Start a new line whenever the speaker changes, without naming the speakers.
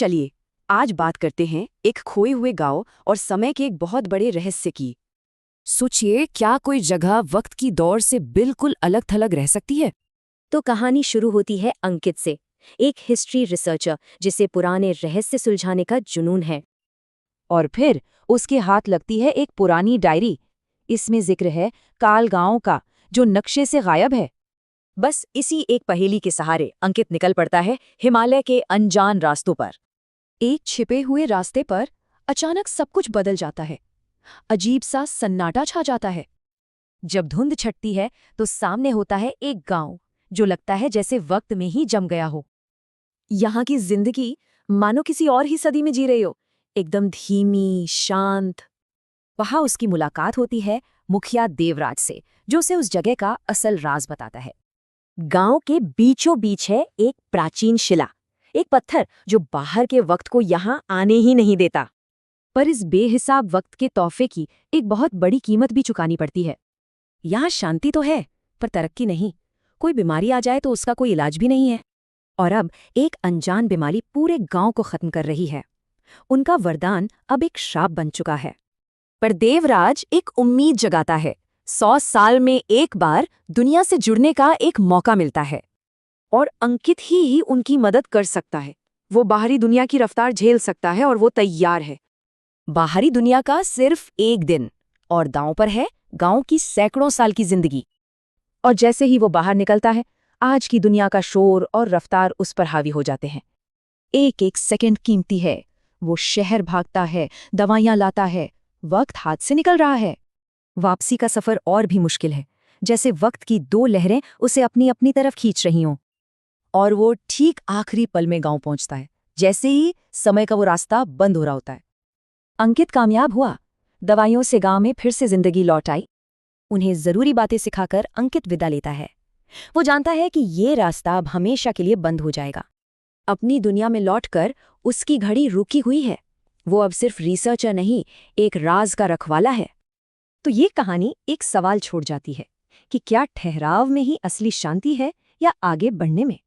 चलिए आज बात करते हैं एक खोए हुए गांव और समय के एक बहुत बड़े रहस्य की। सोचिए, क्या कोई जगह वक्त की दौड़ से बिल्कुल अलग थलग रह सकती है?
तो कहानी शुरू होती है अंकित से, एक हिस्ट्री रिसर्चर जिसे पुराने रहस्य सुलझाने का जुनून है।
और फिर उसके हाथ लगती है एक पुरानी डायरी। इसमें जिक्र है काल गांव का, जो नक्शे से गायब है।
बस इसी एक पहेली के सहारे अंकित निकल पड़ता है हिमालय के अनजान रास्तों पर।
एक छिपे हुए रास्ते पर अचानक सब कुछ बदल जाता है। अजीब सा सन्नाटा छा जाता है।
जब धुंध छटती है तो सामने होता है एक गांव जो लगता है जैसे वक्त में ही जम गया हो। यहाँ की जिंदगी मानो किसी और ही सदी में जी रही हो, एकदम धीमी, शांत। वहां उसकी मुलाकात होती है मुखिया देवराज से, जो उसे उस जगह का असल राज बताता है। गांव के बीचों बीच है एक प्राचीन शिला, एक पत्थर जो बाहर के वक्त को यहां आने ही नहीं देता। पर इस बेहिसाब वक्त के तोहफे की एक बहुत बड़ी कीमत भी चुकानी पड़ती है। यहाँ शांति तो है, पर तरक्की नहीं। कोई बीमारी आ जाए तो उसका कोई इलाज भी नहीं है। और अब एक अनजान बीमारी पूरे गांव को खत्म कर रही है। उनका वरदान अब एक श्राप बन चुका है। पर देवराज एक उम्मीद जगाता है। 100 साल में एक बार दुनिया से जुड़ने का एक मौका मिलता है, और अंकित ही उनकी मदद कर सकता है। वो बाहरी दुनिया की रफ्तार झेल सकता है और वो तैयार है। बाहरी दुनिया का सिर्फ एक दिन, और दांव पर है गांव की सैकड़ों साल की जिंदगी। और जैसे ही वो बाहर निकलता है, आज की दुनिया का शोर और रफ्तार उस पर हावी हो जाते हैं। एक एक सेकंड कीमती है। वो शहर भागता है, दवाइयां लाता है, वक्त हाथ से निकल रहा है। वापसी का सफर और भी मुश्किल है, जैसे वक्त की 2 लहरें उसे अपनी अपनी तरफ खींच रही हों। और वो ठीक आखिरी पल में गांव पहुंचता है, जैसे ही समय का वो रास्ता बंद हो रहा होता है। अंकित कामयाब हुआ। दवाइयों से गांव में फिर से जिंदगी लौट आई। उन्हें जरूरी बातें सिखाकर अंकित विदा लेता है। वो जानता है कि ये रास्ता अब हमेशा के लिए बंद हो जाएगा। अपनी दुनिया में लौटकर उसकी घड़ी रुकी हुई है। वो अब सिर्फ रिसर्चर नहीं, एक राज का रखवाला है। तो ये कहानी एक सवाल छोड़ जाती है कि क्या ठहराव में ही असली शांति है, या आगे बढ़ने में?